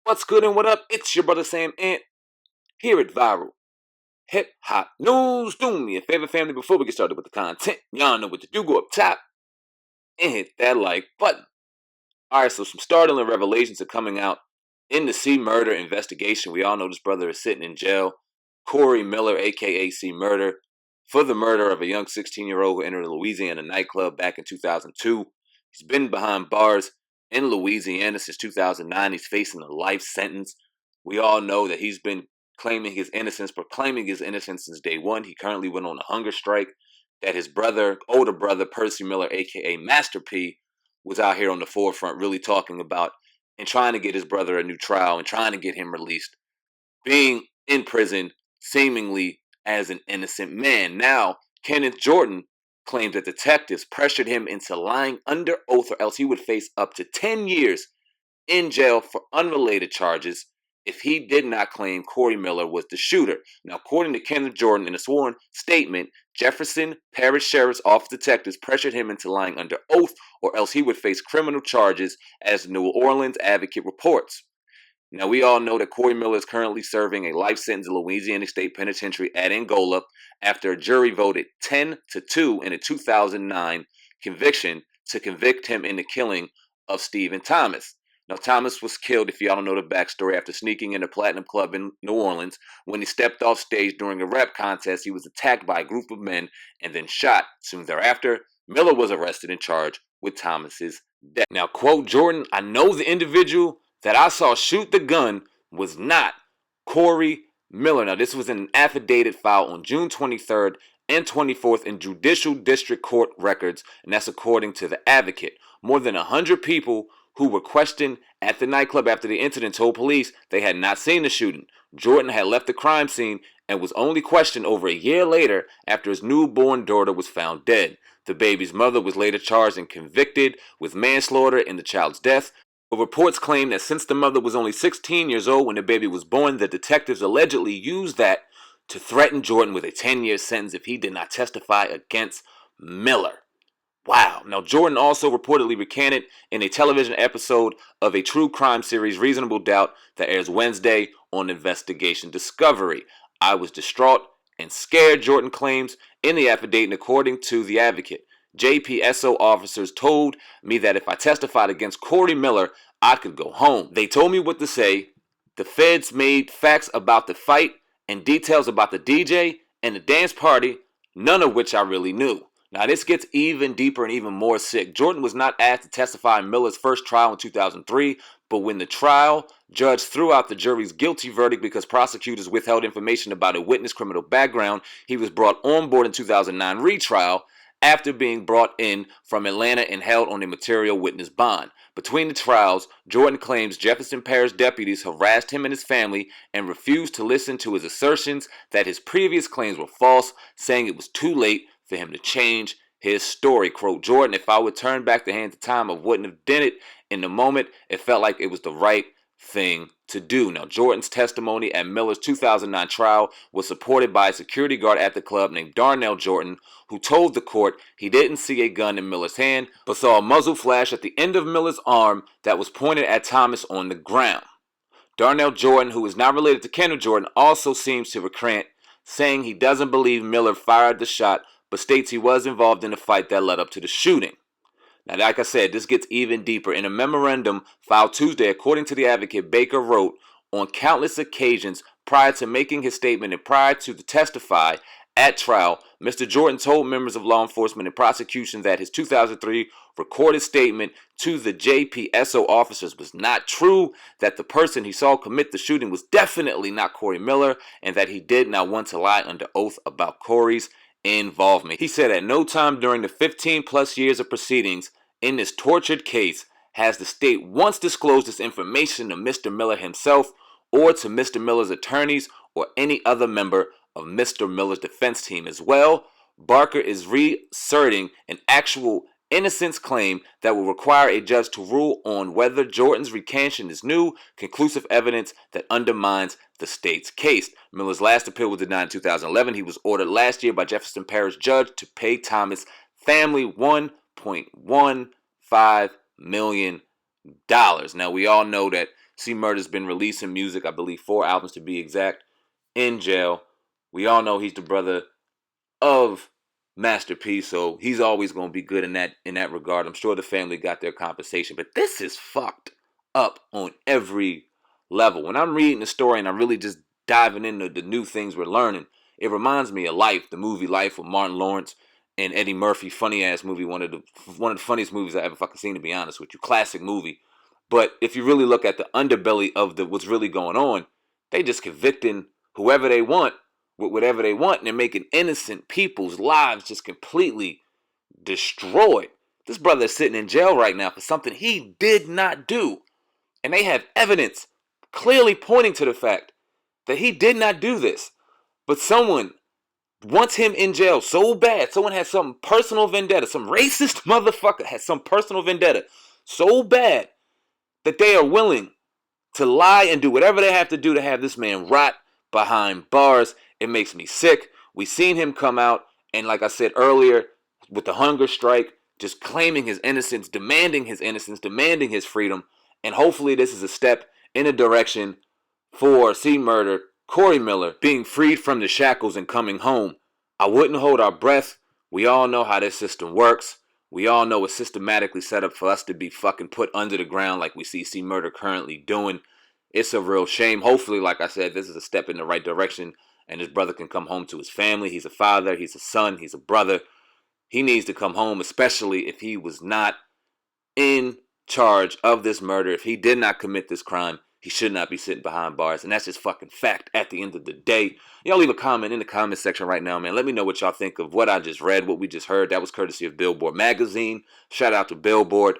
What's good and what up? It's your brother SamAnt here at Viral Hip Hop News. Do me a favor, family, before we get started with the content. Y'all know what to do. Go up top and hit that like button. Alright, so some startling revelations are coming out in the C Murda investigation. We all know this brother is sitting in jail. Corey Miller, aka C Murda, for the murder of a young 16-year-old who entered a Louisiana nightclub back in 2002. He's been behind bars in Louisiana since 2009. He's facing a life sentence. We all know that he's been proclaiming his innocence since day one. He currently went on a hunger strike. That his older brother, Percy Miller, aka Master P, was out here on the forefront really talking about and trying to get his brother a new trial and trying to get him released, being in prison seemingly as an innocent man. Now, Kenneth Jordan claims that detectives pressured him into lying under oath or else he would face up to 10 years in jail for unrelated charges if he did not claim Corey Miller was the shooter. Now, according to Kenneth Jordan in a sworn statement, Jefferson Parish Sheriff's Office detectives pressured him into lying under oath or else he would face criminal charges, as the New Orleans Advocate reports. Now, we all know that Corey Miller is currently serving a life sentence in Louisiana State Penitentiary at Angola after a jury voted 10-2 in a 2009 conviction to convict him in the killing of Stephen Thomas. Now, Thomas was killed, if y'all don't know the backstory, after sneaking in a Platinum Club in New Orleans. When he stepped off stage during a rap contest, he was attacked by a group of men and then shot. Soon thereafter, Miller was arrested and charged with Thomas's death. Now, quote Jordan, "I know the individual that I saw shoot the gun was not Corey Miller." Now, this was in an affidavit filed on June 23rd and 24th in Judicial District Court records, and that's according to the Advocate. More than 100 people who were questioned at the nightclub after the incident told police they had not seen the shooting. Jordan had left the crime scene and was only questioned over a year later after his newborn daughter was found dead. The baby's mother was later charged and convicted with manslaughter in the child's death. But reports claim that since the mother was only 16 years old when the baby was born, the detectives allegedly used that to threaten Jordan with a 10-year sentence if he did not testify against Miller. Wow. Now, Jordan also reportedly recanted in a television episode of a true crime series, Reasonable Doubt, that airs Wednesday on Investigation Discovery. "I was distraught and scared," Jordan claims in the affidavit, and according to the Advocate, JPSO officers told me that if I testified against Corey Miller, I could go home. They told me what to say. The feds made facts about the fight and details about the DJ and the dance party, none of which I really knew. Now, this gets even deeper and even more sick. Jordan was not asked to testify in Miller's first trial in 2003, but when the trial judge threw out the jury's guilty verdict because prosecutors withheld information about a witness' criminal background, he was brought on board in 2009 retrial after being brought in from Atlanta and held on a material witness bond. Between the trials, Jordan claims Jefferson Parish deputies harassed him and his family and refused to listen to his assertions that his previous claims were false, saying it was too late for him to change his story. Quote Jordan, "If I would turn back the hands of time, I wouldn't have done it. In the moment, it felt like it was the right thing to do." Now, Jordan's testimony at Miller's 2009 trial was supported by a security guard at the club named Darnell Jordan, who told the court he didn't see a gun in Miller's hand, but saw a muzzle flash at the end of Miller's arm that was pointed at Thomas on the ground. Darnell Jordan, who is not related to Kenneth Jordan, also seems to recant, saying he doesn't believe Miller fired the shot, but states he was involved in the fight that led up to the shooting. Now, like I said, this gets even deeper. In a memorandum filed Tuesday, according to the Advocate, Baker wrote, "On countless occasions prior to making his statement and prior to the testify at trial, Mr. Jordan told members of law enforcement and prosecution that his 2003 recorded statement to the JPSO officers was not true, that the person he saw commit the shooting was definitely not Corey Miller, and that he did not want to lie under oath about Corey's involvement." He said at no time during the 15 plus years of proceedings in this tortured case has the state once disclosed this information to Mr. Miller himself or to Mr. Miller's attorneys or any other member of Mr. Miller's defense team. As well, Barker is reasserting an actual innocence claim that will require a judge to rule on whether Jordan's recantation is new, conclusive evidence that undermines the state's case. Miller's last appeal was denied in 2011. He was ordered last year by Jefferson Parish judge to pay Thomas' family $1.15 million. Now, we all know that C Murda's been releasing music, I believe 4 albums to be exact, in jail. We all know he's the brother of Master P, so he's always going to be good in that regard. I'm sure the family got their compensation, but this is fucked up on every level. When I'm reading the story and I'm really just diving into the new things we're learning, it reminds me of Life, the movie Life with Martin Lawrence and Eddie Murphy. Funny ass movie, one of the funniest movies I ever fucking seen, to be honest with you. Classic movie. But if you really look at the underbelly of what's really going on, they just convicting whoever they want with whatever they want, and they're making innocent people's lives just completely destroyed. This brother is sitting in jail right now for something he did not do. And they have evidence clearly pointing to the fact that he did not do this. But someone wants him in jail so bad. Someone has some personal vendetta. Some racist motherfucker has some personal vendetta so bad that they are willing to lie and do whatever they have to do to have this man rot behind bars. It makes me sick. We seen him come out and, like I said earlier, with the hunger strike, just claiming his innocence, demanding his freedom. And hopefully this is a step in a direction for C Murda, Corey Miller, being freed from the shackles and coming home. I wouldn't hold our breath. We all know how this system works. We all know it's systematically set up for us to be fucking put under the ground like we see C Murda currently doing. It's a real shame. Hopefully, like I said, this is a step in the right direction and his brother can come home to his family. He's a father, he's a son, he's a brother. He needs to come home, especially if he was not in charge of this murder. If he did not commit this crime, he should not be sitting behind bars. And that's just fucking fact at the end of the day. Y'all leave a comment in the comment section right now, man. Let me know what y'all think of what I just read, what we just heard. That was courtesy of Billboard Magazine. Shout out to Billboard.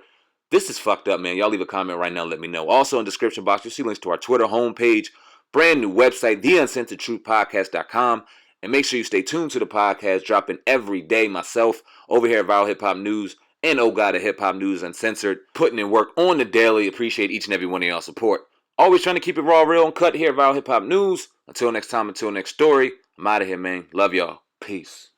This is fucked up, man. Y'all leave a comment right now. Let me know. Also in the description box, you'll see links to our Twitter homepage, brand new website, theuncensoredtruthpodcast.com. And make sure you stay tuned to the podcast, dropping every day. Myself over here at Viral Hip Hop News and Oh God of Hip Hop News Uncensored, putting in work on the daily. Appreciate each and every one of y'all support. Always trying to keep it raw, real, and cut here at Viral Hip Hop News. Until next time, until next story, I'm out of here, man. Love y'all. Peace.